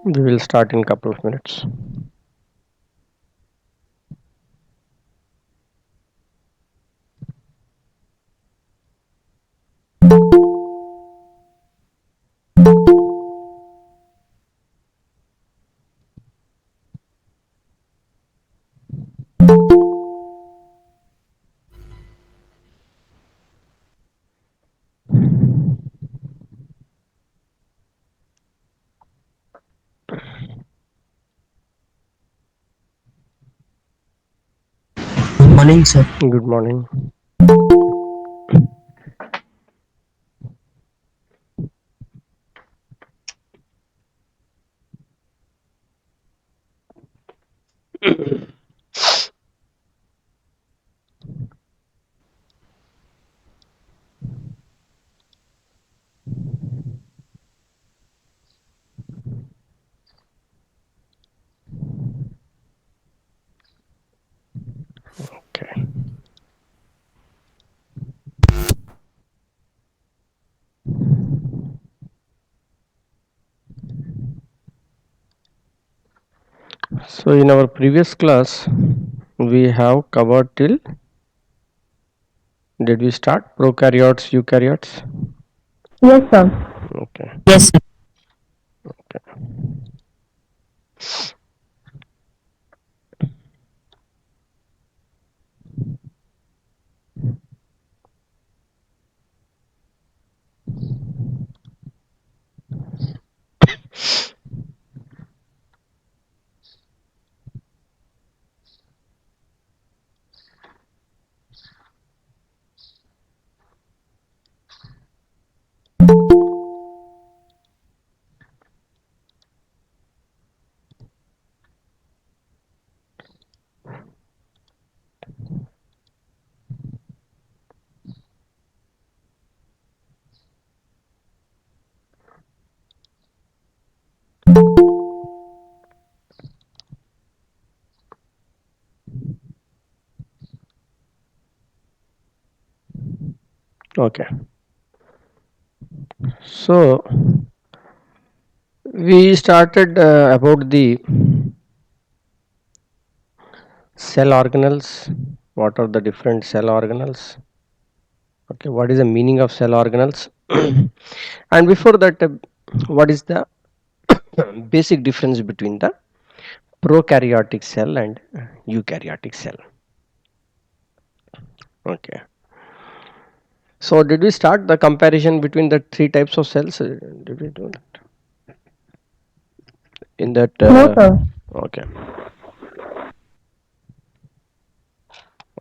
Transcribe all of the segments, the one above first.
We will start in couple of minutes. Good morning, sir. Good morning. Okay. So in our previous class, we have covered till, did we start prokaryotes, eukaryotes? Yes, sir. Okay. Yes, sir. Okay. So we started about the cell organelles. What are the different cell organelles? Okay. What is the meaning of cell organelles? And before that, what is the basic difference between the prokaryotic cell and eukaryotic cell? Okay. So did we start the comparison between the three types of cells? Did we do that in that? No, sir. Okay.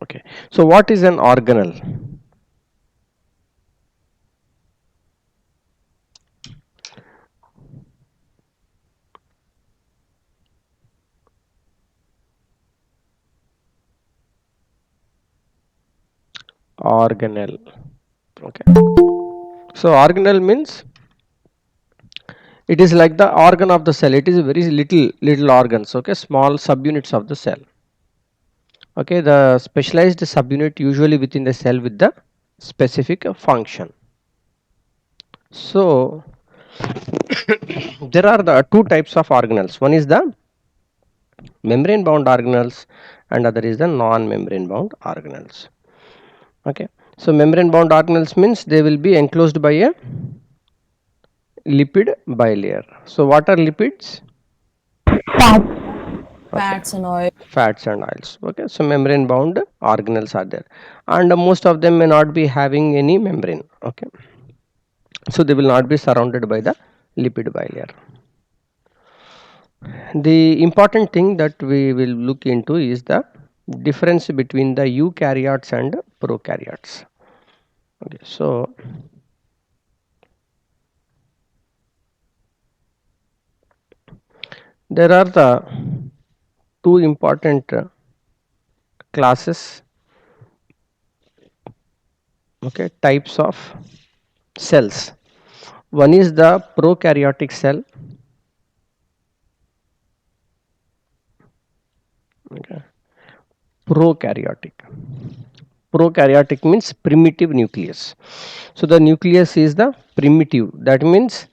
Okay. So what is an organelle? Organelle. Okay. So organelle means it is like the organ of the cell. It is very little organs. Okay, small subunits of the cell. Okay, the specialized subunit usually within the cell with the specific function. So there are the two types of organelles. One is the membrane bound organelles and other is the non membrane bound organelles. Okay, so membrane bound organelles means they will be enclosed by a lipid bilayer. So what are lipids? Fat. Okay, Fats and oil. fats and oils. Okay, so membrane bound organelles are there, and most of them may not be having any membrane. Okay, so they will not be surrounded by the lipid bilayer. The important thing that we will look into is the difference between the eukaryotes and prokaryotes. Okay, so there are the two important classes, okay, types of cells. One is the prokaryotic cell. Okay, prokaryotic. Prokaryotic means primitive nucleus. So the nucleus is the primitive. That means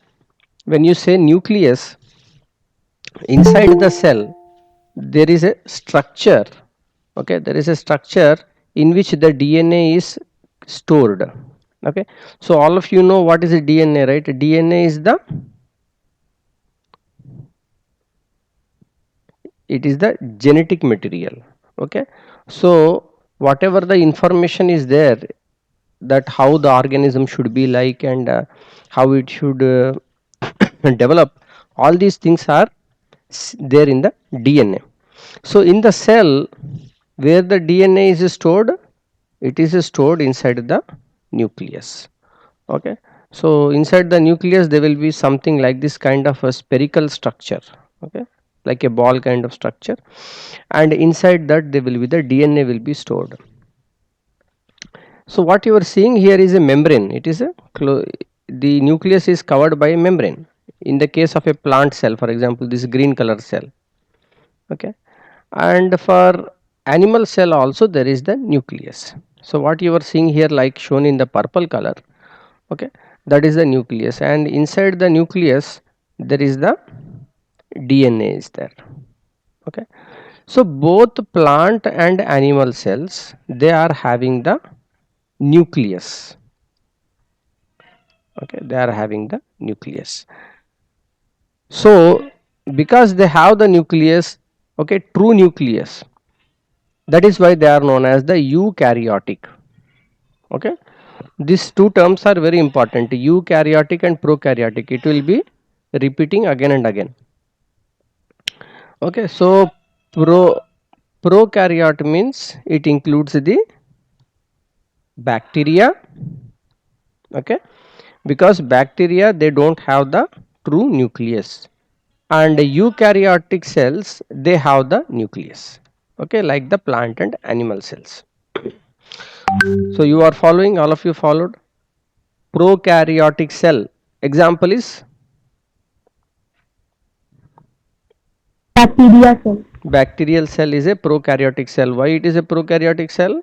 when you say nucleus, inside the cell there is a structure. Okay, there is a structure in which the DNA is stored. Okay, so all of you know what is a DNA, right? DNA is the, it is the genetic material. Okay, so whatever the information is there, that how the organism should be like, and how it should develop, all these things are there in the DNA. So in the cell where the DNA is stored, it is stored inside the nucleus. Okay, so inside the nucleus there will be something like this kind of a spherical structure. Okay, like a ball kind of structure, and inside that there will be the DNA will be stored. So what you are seeing here is a membrane. It is a the nucleus is covered by a membrane. In the case of a plant cell, for example, this green color cell. Okay, and for animal cell also there is the nucleus. So what you are seeing here, like shown in the purple color, okay, that is the nucleus, and inside the nucleus there is the DNA is there. Okay, so both plant and animal cells, they are having the nucleus. Okay, they are having the nucleus. So because they have the nucleus, okay, true nucleus, that is why they are known as the eukaryotic. Okay, these two terms are very important, eukaryotic and prokaryotic. It will be repeating again and again. Okay, so prokaryote means it includes the bacteria. Okay, because bacteria they don't have the true nucleus, and eukaryotic cells they have the nucleus. Okay, like the plant and animal cells. So you are following, all of you followed. Prokaryotic cell example is Bacteria cell. bacterial cell is a prokaryotic cell. Why it is a prokaryotic cell?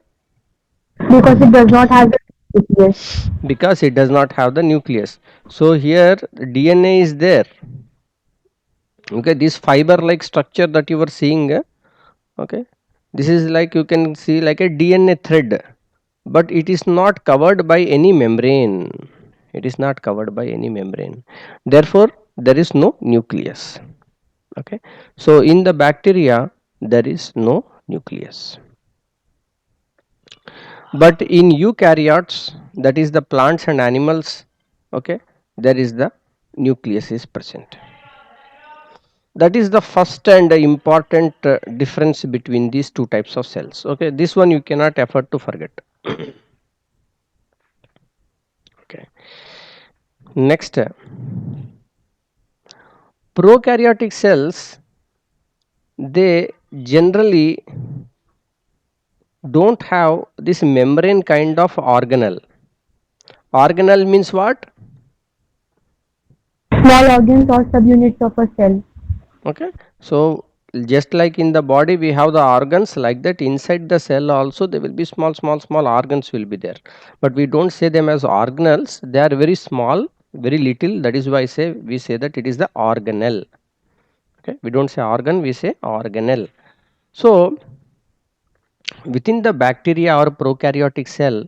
Because it does not have the nucleus. Because it does not have the nucleus. So here DNA is there. Okay, this fiber like structure that you were seeing, okay, this is like, you can see like a DNA thread, but it is not covered by any membrane. It is not covered by any membrane, therefore there is no nucleus. Okay, so in the bacteria there is no nucleus, but in eukaryotes, that is the plants and animals, okay, there is the nucleus is present. That is the first and important difference between these two types of cells. Okay, this one you cannot afford to forget. Okay, next, prokaryotic cells, they generally don't have this membrane kind of organelle. Organelle means what? Small organs or subunits of a cell. Okay, so just like in the body we have the organs, like that inside the cell also there will be small organs will be there, but we don't say them as organelles. They are very small, very little. That is why we say that it is the organelle. Okay, we don't say organ, we say organelle. So within the bacteria or prokaryotic cell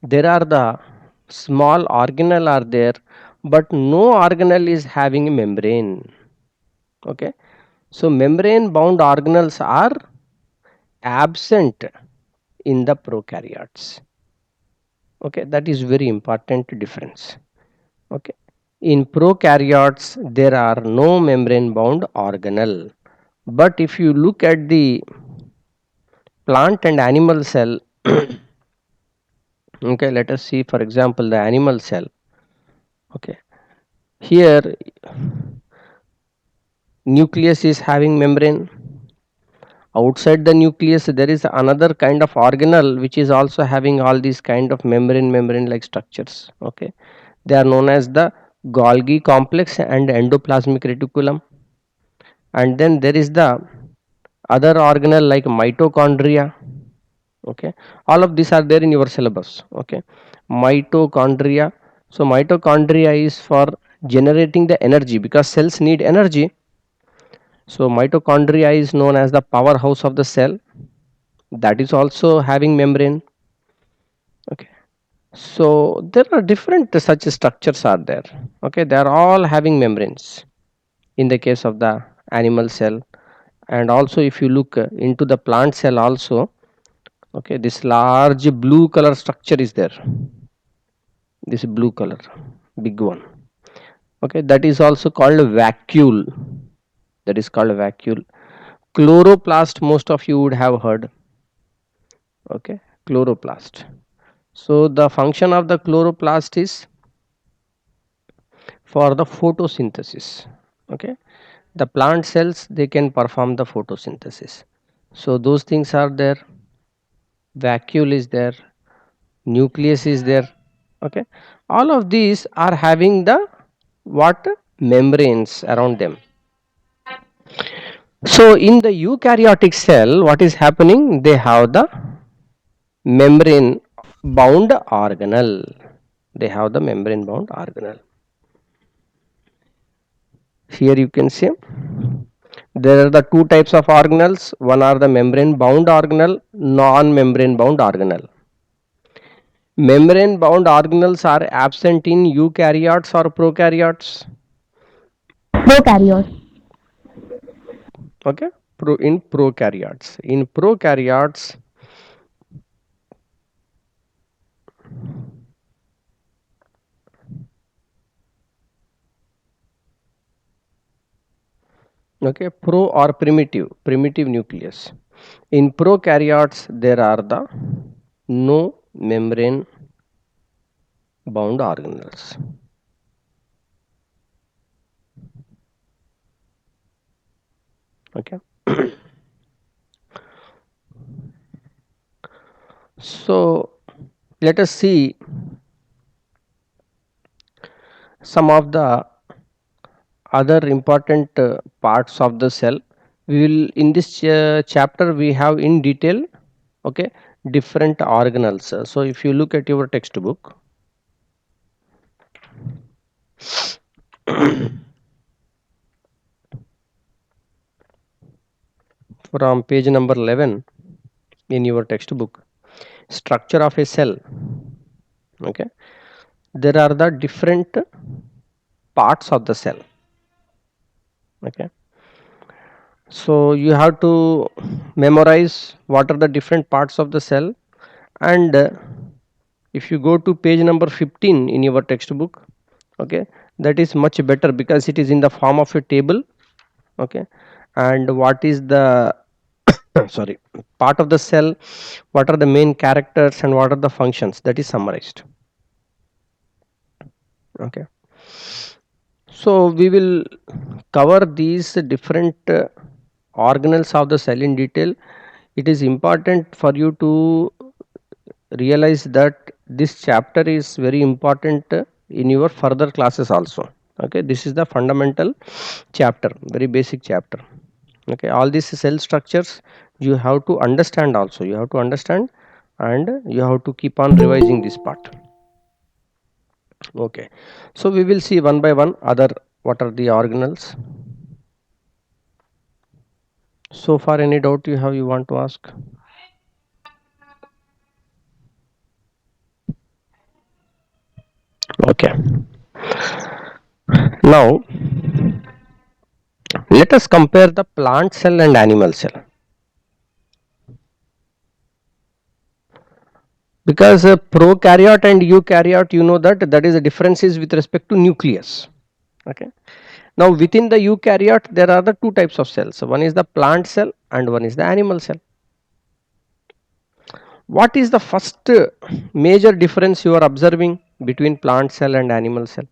there are the small organelle are there, but no organelle is having a membrane. Okay, so membrane bound organelles are absent in the prokaryotes. Okay, that is very important difference. Okay, in prokaryotes there are no membrane bound organelle, but if you look at the plant and animal cell, okay, let us see for example the animal cell. Okay, here nucleus is having membrane. Outside the nucleus there is another kind of organelle which is also having all these kind of membrane like structures. Okay, they are known as the Golgi complex and endoplasmic reticulum. And then there is the other organelle like mitochondria. Okay, all of these are there in your syllabus. Okay, mitochondria. So mitochondria is for generating the energy, because cells need energy. So mitochondria is known as the powerhouse of the cell, that is also having membrane. Okay, so there are different such structures are there. Okay, they are all having membranes in the case of the animal cell. And also if you look into the plant cell also, okay, this large blue color structure is there, this blue color big one. Okay, that is also called vacuole, that is called vacuole. Chloroplast, most of you would have heard. Okay, chloroplast. So the function of the chloroplast is for the photosynthesis. Okay, the plant cells, they can perform the photosynthesis. So those things are there, vacuole is there, nucleus is there. Okay, all of these are having the what, membranes around them. So in the eukaryotic cell, what is happening, they have the membrane bound organelle, they have the membrane bound organelle. Here you can see there are the two types of organelles. One are the membrane bound organelle, non membrane bound organelle. Membrane bound organelles are absent in eukaryotes or prokaryotes. Prokaryotes. Okay, in prokaryotes. In prokaryotes, okay, pro or primitive nucleus. In prokaryotes there are the no membrane bound organelles. Okay, so let us see some of the other important parts of the cell. We will in this chapter we have in detail, okay, different organelles. So if you look at your textbook, from page number 11 in your textbook, structure of a cell. Okay, there are the different parts of the cell. Okay, so you have to memorize what are the different parts of the cell. And if you go to page number 15 in your textbook, okay, that is much better because it is in the form of a table. Okay, and what is the sorry, part of the cell, what are the main characters and what are the functions, that is summarized. Okay, so we will cover these different organelles of the cell in detail. It is important for you to realize that this chapter is very important in your further classes also. Okay, this is the fundamental chapter, very basic chapter. Okay, all these cell structures you have to understand also, you have to understand, and you have to keep on revising this part. Okay, so we will see one by one other what are the organelles. So far any doubt you have, you want to ask? Okay, now let us compare the plant cell and animal cell, because prokaryote and eukaryote, you know that is the differences with respect to nucleus. Okay, now within the eukaryote there are the two types of cells, one is the plant cell and one is the animal cell. What is the first major difference you are observing between plant cell and animal cell?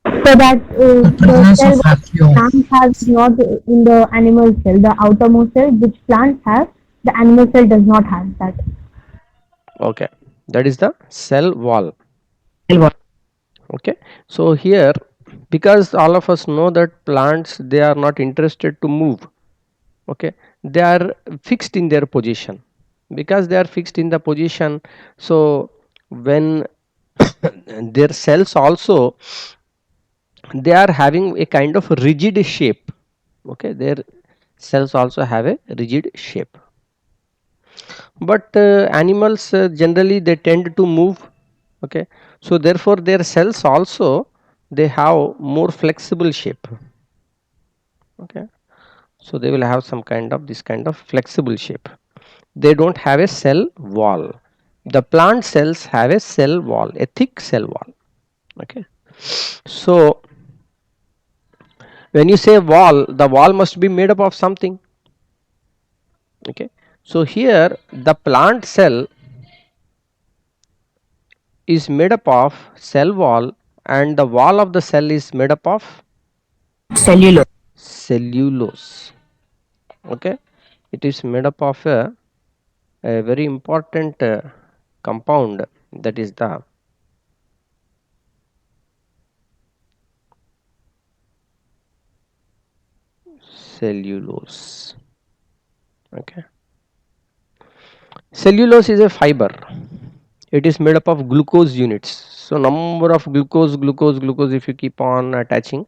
So that The the presence cell of what vacuole. plants have is not in the animal cell. The outermost cell which plants have, the animal cell does not have that. Okay, that is the cell wall. Okay, so here, because all of us know that plants, they are not interested to move. Okay, they are fixed in their position. Because they are fixed in the position, so when their cells also, they are having a kind of rigid shape. Okay, their cells also have a rigid shape. But animals generally they tend to move. Okay, so therefore their cells also they have more flexible shape. Okay, so they will have some kind of this kind of flexible shape. They don't have a cell wall. The plant cells have a cell wall, a thick cell wall. Okay, so when you say wall, the wall must be made up of something. Okay, so here the plant cell is made up of cell wall, and the wall of the cell is made up of Cellulose. cellulose. Okay, it is made up of a very important compound, that is the cellulose. Okay, cellulose is a fiber. It is made up of glucose units. So number of glucose if you keep on attaching,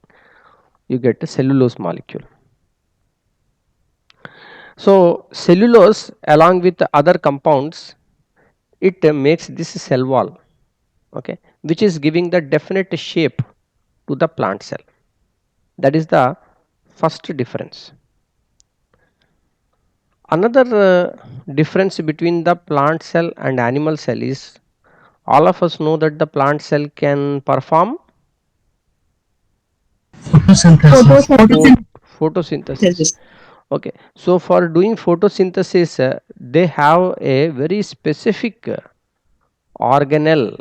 you get a cellulose molecule. So cellulose along with the other compounds, it makes this cell wall. Okay, which is giving the definite shape to the plant cell. That is the first difference. Another difference between the plant cell and animal cell is, all of us know that the plant cell can perform Photosynthesis. photosynthesis. Okay, so for doing photosynthesis, they have a very specific organelle.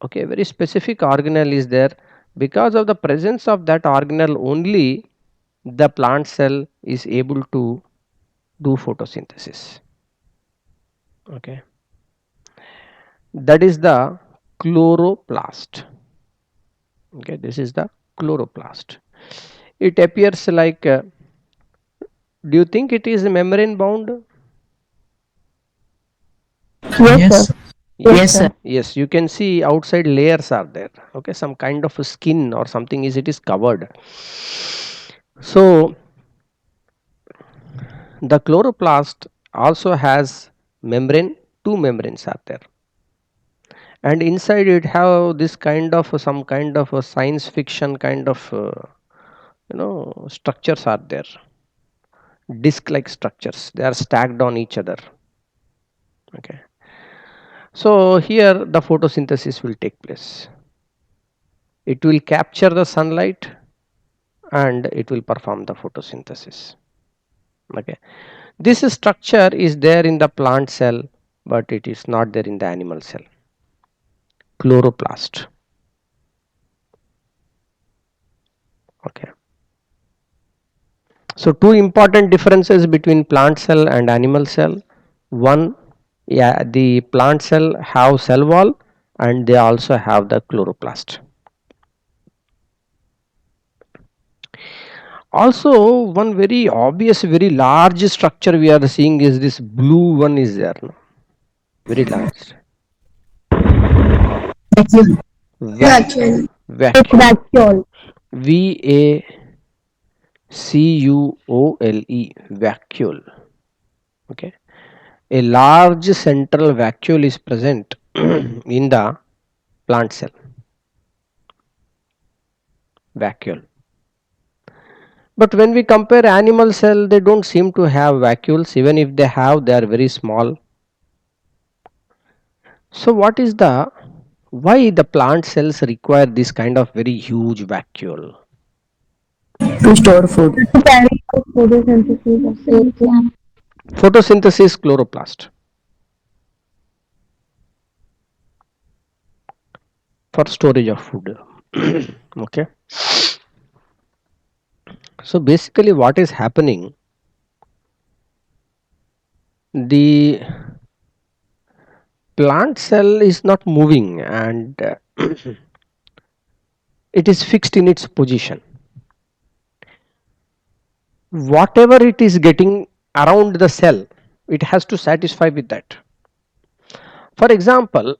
Okay, very specific organelle is there. Because of the presence of that organelle only, the plant cell is able to do photosynthesis. Okay, that is the chloroplast. Okay, this is the chloroplast. It appears like do you think it is membrane bound? Yes, Yes. sir. Yes, sir. Yes, you can see outside layers are there. Okay, some kind of a skin or something is, it is covered. So the chloroplast also has membrane. Two membranes are there, and inside it have this kind of some kind of a science fiction kind of structures are there. Disc like structures, they are stacked on each other. Okay, so here the photosynthesis will take place. It will capture the sunlight and it will perform the photosynthesis. Okay, this structure is there in the plant cell, but it is not there in the animal cell. Chloroplast. Okay, so two important differences between plant cell and animal cell. One, yeah, the plant cell have cell wall and they also have the chloroplast. Also, one very obvious, very large structure we are seeing is this blue one is there, no? Very large. Vacuole. It's Vacuole. vacuole. Vacuole. Vacuole. Okay. A large central vacuole is present in the plant cell. Vacuole. But when we compare animal cell, they don't seem to have vacuoles. Even if they have, they are very small. So what is the, why the plant cells require this kind of very huge vacuole? To store food. To carry out photosynthesis of the plant. Photosynthesis chloroplast. For storage of food. Okay. So basically what is happening, the plant cell is not moving and it is fixed in its position. Whatever it is getting around the cell, it has to satisfy with that. For example,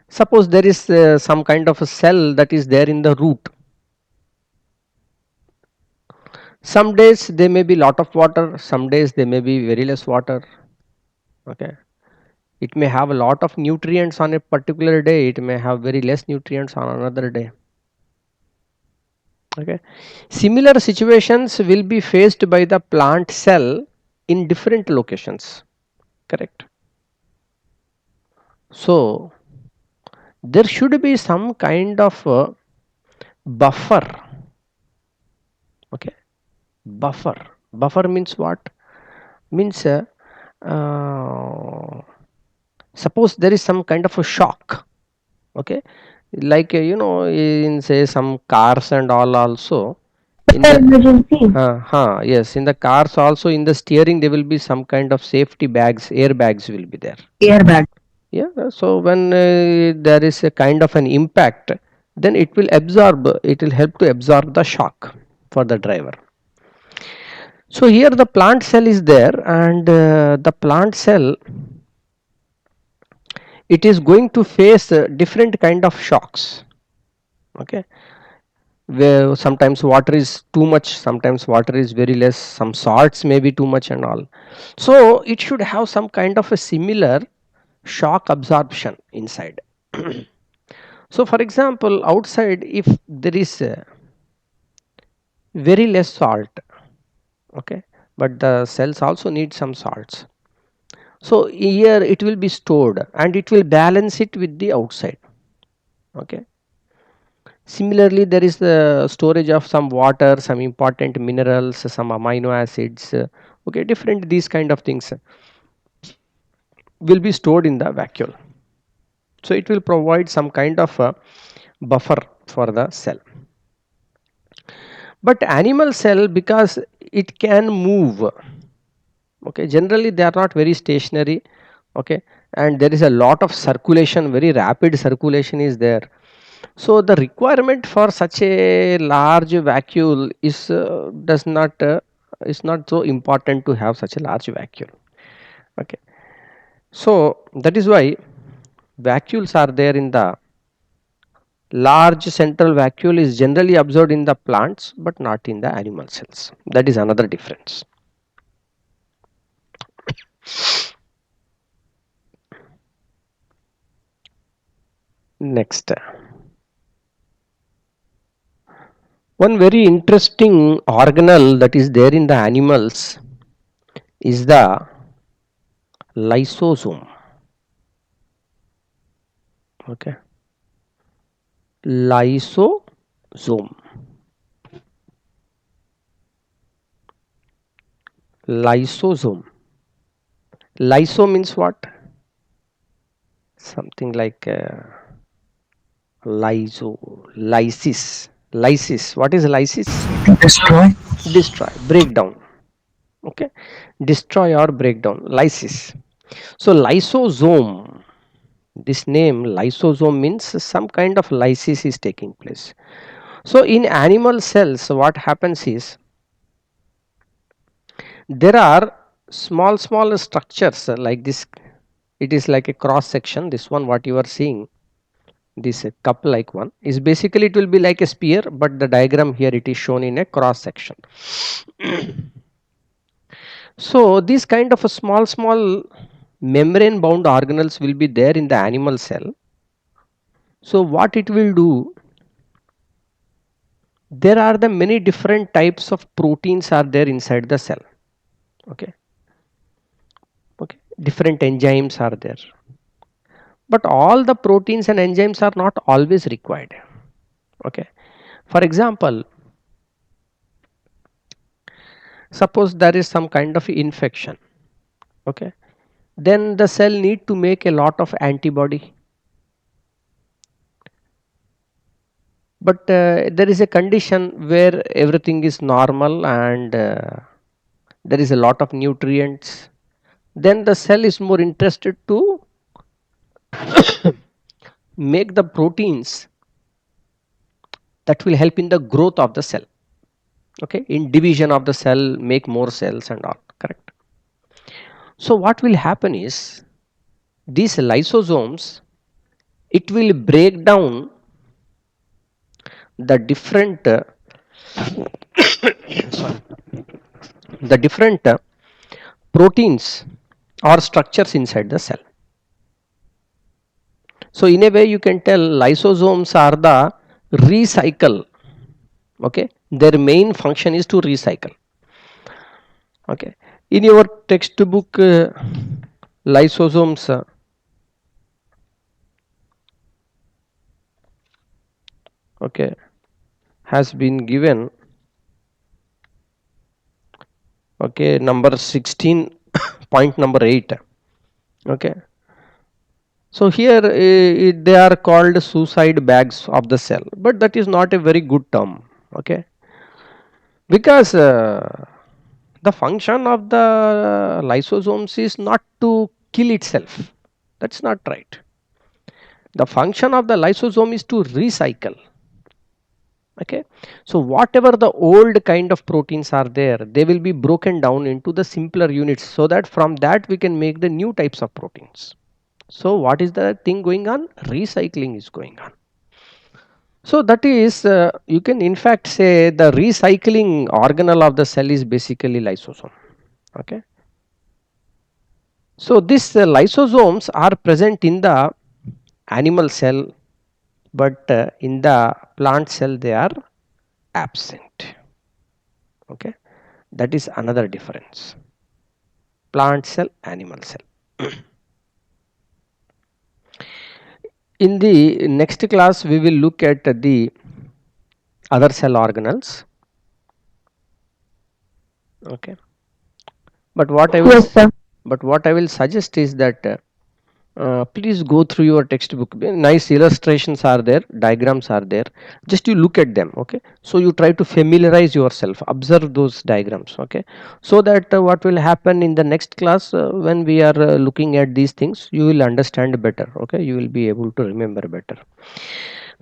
suppose there is some kind of a cell that is there in the root. Some days there may be lot of water, some days there may be very less water. Okay, it may have a lot of nutrients on a particular day, it may have very less nutrients on another day. Okay, similar situations will be faced by the plant cell in different locations, correct? So there should be some kind of buffer. Okay, buffer means what? Means uh, suppose there is some kind of a shock. Okay, like in say some cars and all also, in the Emergency. yes, in the cars also, in the steering there will be some kind of safety bags, airbags will be there. Airbag. Yeah, so when there is a kind of an impact, then it will absorb, it will help to absorb the shock for the driver. So here the plant cell is there, and the plant cell, it is going to face different kind of shocks. Okay, where sometimes water is too much, sometimes water is very less, some salts may be too much and all. So it should have some kind of a similar shock absorption inside. So for example, outside if there is very less salt, okay, but the cells also need some salts, so here it will be stored and it will balance it with the outside. Okay, similarly there is the storage of some water, some important minerals, some amino acids, okay, different these kind of things will be stored in the vacuole. So it will provide some kind of a buffer for the cell. But animal cell, because it can move, okay, generally they are not very stationary. Okay, and there is a lot of circulation, very rapid circulation is there. So the requirement for such a large vacuole is not so important to have such a large vacuole. Okay, so that is why vacuoles are there in the large central vacuole is generally observed in the plants but not in the animal cells. That is another difference. Next, one very interesting organelle that is there in the animals is the lysosome. Okay, lysosome. Lysosome. Lyso means what? Something like lysis. Lysis. What is lysis? Destroy. Destroy, break down. Okay, destroy or break down. Lysis. So lysosome. This name lysosome means some kind of lysis is taking place. So in animal cells, what happens is there are small structures like this. It is like a cross section. This one what you are seeing, this cup like one, is basically it will be like a spear, but the diagram here it is shown in a cross section. So these kind of a small membrane bound organelles will be there in the animal cell. So what it will do, there are the many different types of proteins are there inside the cell. Okay, okay, different enzymes are there, but all the proteins and enzymes are not always required. Okay, for example, suppose there is some kind of infection. Okay, then the cell need to make a lot of antibody, but there is a condition where everything is normal and there is a lot of nutrients, then the cell is more interested to make the proteins that will help in the growth of the cell. Okay, in division of the cell, make more cells and all, correct? So what will happen is these lysosomes, it will break down the different sorry, the different proteins or structures inside the cell. So in a way you can tell lysosomes are the recycle. Okay, their main function is to recycle. Okay, in your textbook lysosomes okay has been given, okay, number 16 point number 8. Okay, so here they are called suicide bags of the cell, but that is not a very good term. Okay, because the function of the lysosomes is not to kill itself. That's not right. The function of the lysosome is to recycle. Okay, so whatever the old kind of proteins are there, they will be broken down into the simpler units, so that from that we can make the new types of proteins. So what is the thing going on? Recycling is going on. So that is you can in fact say the recycling organelle of the cell is basically lysosome. Okay, so these lysosomes are present in the animal cell, but in the plant cell they are absent. Okay, that is another difference. Plant cell, animal cell. In the next class we will look at the other cell organelles. Okay, but what I will Yes, sir. suggest is that please go through your textbook. Nice illustrations are there, diagrams are there, just you look at them. Okay, so you try to familiarize yourself, observe those diagrams. Okay, so that what will happen in the next class, when we are looking at these things, you will understand better. Okay, you will be able to remember better.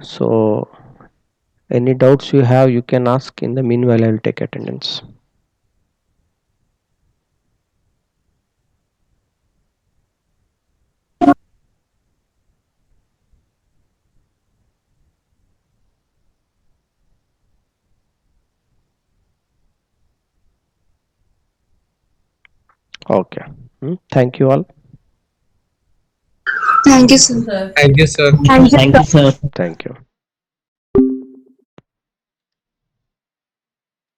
So any doubts you have, you can ask. In the meanwhile, I will take attendance. Okay. Thank you all. Thank you, sir. Thank you, sir. Thank you, Thank sir. you, sir. Thank you.